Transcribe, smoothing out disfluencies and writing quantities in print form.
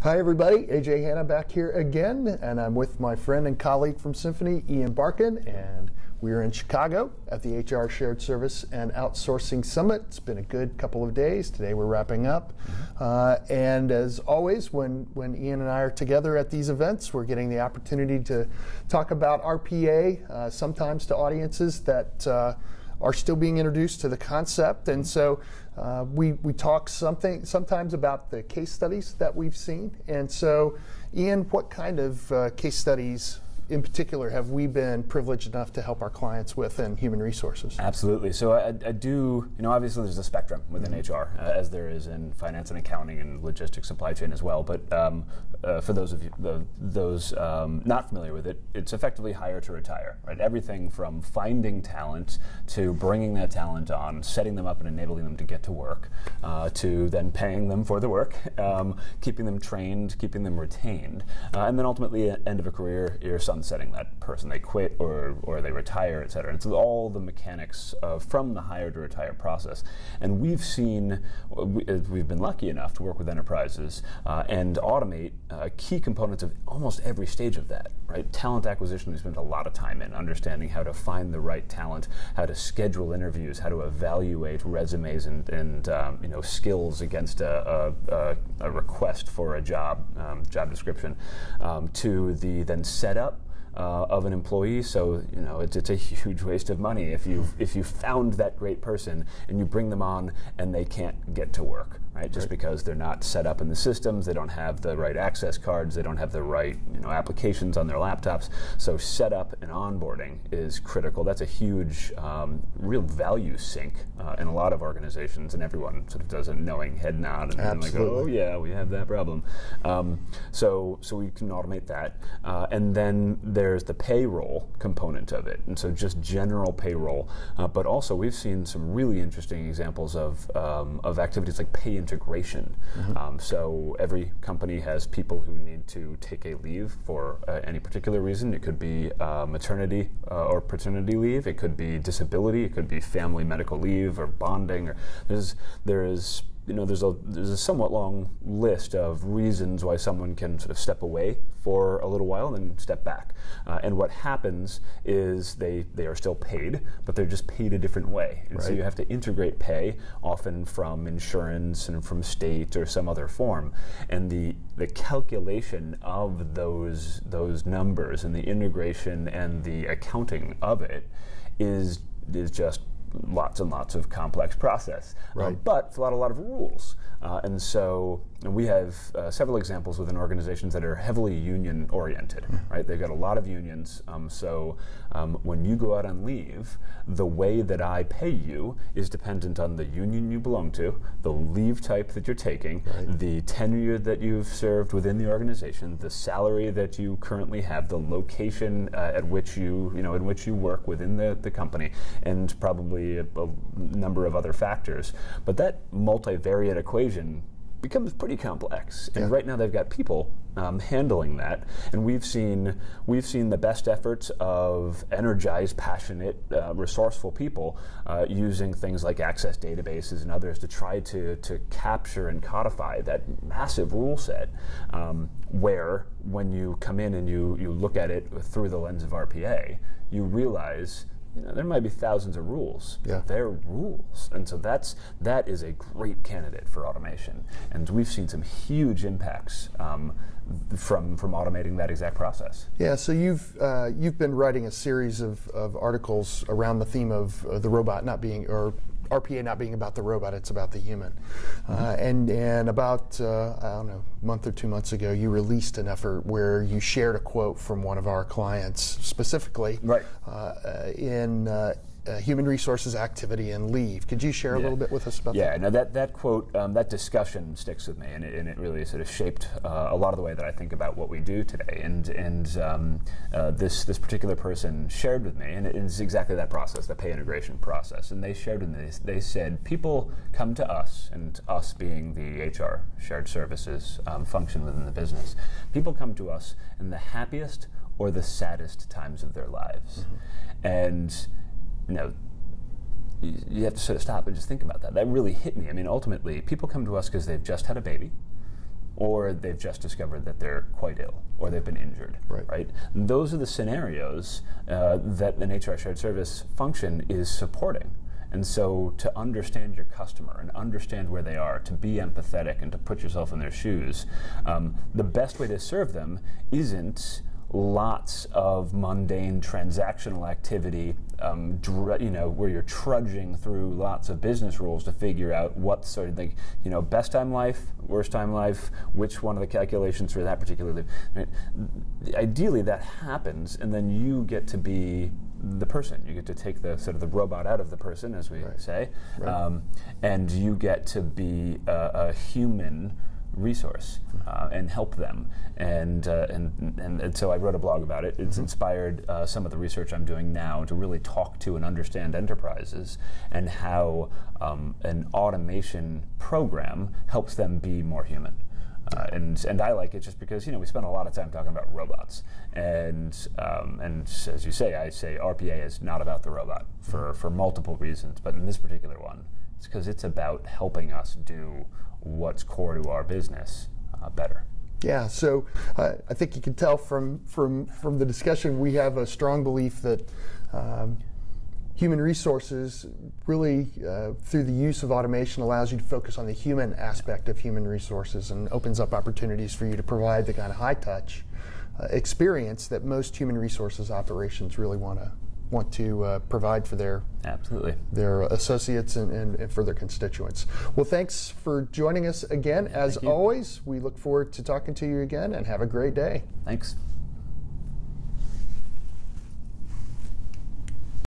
Hi everybody, AJ Hanna back here again, and I'm with my friend and colleague from Symphony, Ian Barkin, and we're in Chicago at the HR Shared Service and Outsourcing Summit. It's been a good couple of days. Today we're wrapping up. And as always, when Ian and I are together at these events, we're getting the opportunity to talk about RPA, sometimes to audiences that are still being introduced to the concept. And so we talk sometimes about the case studies that we've seen. And so, Ian, what kind of case studies in particular have we been privileged enough to help our clients with in human resources? Absolutely. So I do, obviously there's a spectrum within HR, as there is in finance and accounting and logistics, supply chain as well. But for those of you, those not familiar with it, it's effectively hire to retire, right? Everything from finding talent to bringing that talent on, setting them up and enabling them to get to work, to then paying them for the work, keeping them trained, keeping them retained, and then ultimately at the end of a career, you're sunsetting that person. They quit or they retire, et cetera. And so all the mechanics from the hire to retire process. And we've seen, we've been lucky enough to work with enterprises and automate key components of almost every stage of that, right? Talent acquisition, we spent a lot of time in understanding how to find the right talent, how to schedule interviews, how to evaluate resumes and skills against a request for a job description, to the then setup of an employee. So it's a huge waste of money if you found that great person and you bring them on and they can't get to work, right? Just because they're not set up in the systems, they don't have the right access cards, they don't have the right applications on their laptops. So setup and onboarding is critical. That's a huge real value sink in a lot of organizations, and everyone sort of does a knowing head nod and like, oh yeah, we have that problem. So we can automate that, and then there's the payroll component of it, and so just general payroll, but also we've seen some really interesting examples of activities like pay integration. So every company has people who need to take a leave for any particular reason. It could be maternity or paternity leave, it could be disability, it could be family medical leave or bonding, or there's a somewhat long list of reasons why someone can sort of step away for a little while and then step back. And what happens is they are still paid, but they're just paid a different way. And so you have to integrate pay, often from insurance and from state or some other form. And the calculation of those numbers and the integration and the accounting of it is just lots and lots of complex process, but it's a lot of rules. And so we have several examples within organizations that are heavily union oriented, right? They've got a lot of unions. So when you go out on leave, the way that I pay you is dependent on the union you belong to, the leave type that you're taking, the tenure that you've served within the organization, the salary that you currently have, the location at which in which you work within the company, and probably a number of other factors. But that multivariate equation becomes pretty complex, and right now they've got people handling that, and we've seen the best efforts of energized, passionate, resourceful people using things like access databases and others to try to capture and codify that massive rule set, where when you come in and you look at it through the lens of RPA, you realize there might be thousands of rules. They're rules, and so that is a great candidate for automation. And we've seen some huge impacts from automating that exact process. Yeah. So you've been writing a series of articles around the theme of the robot not being, or RPA not being about the robot, it's about the human. And about, I don't know, a month or 2 months ago, you released an effort where you shared a quote from one of our clients, specifically in human resources activity and leave. Could you share a little bit with us about that? Yeah, no, that quote, that discussion sticks with me, and it really sort of shaped a lot of the way that I think about what we do today. And this particular person shared with me, and it's exactly that process, the pay integration process. And they shared with me, they said, people come to us, and us being the HR shared services function within the business, people come to us in the happiest or the saddest times of their lives. And you have to sort of stop and just think about that. That really hit me. I mean, ultimately, people come to us because they've just had a baby, or they've just discovered that they're quite ill, or they've been injured, right? And those are the scenarios that an HR shared service function is supporting. And so to understand your customer and understand where they are, to be empathetic and to put yourself in their shoes, the best way to serve them isn't lots of mundane transactional activity, where you're trudging through lots of business rules to figure out what sort of best time life, worst time life, which one of the calculations for that particular life. Right? Ideally, that happens, and then you get to be the person. You get to take the sort of the robot out of the person, as we say, and you get to be a human resource and help them. And so I wrote a blog about it. It's inspired some of the research I'm doing now to really talk to and understand enterprises and how an automation program helps them be more human. And I like it just because we spend a lot of time talking about robots, and as you say, I say RPA is not about the robot for multiple reasons, but in this particular one, it's because it's about helping us do what's core to our business better. Yeah, so I think you can tell from the discussion we have a strong belief that human resources really, through the use of automation, allows you to focus on the human aspect of human resources and opens up opportunities for you to provide the kind of high-touch experience that most human resources operations really want to provide for their associates and for their constituents. Well, thanks for joining us again. As always, we look forward to talking to you again, and have a great day. Thanks.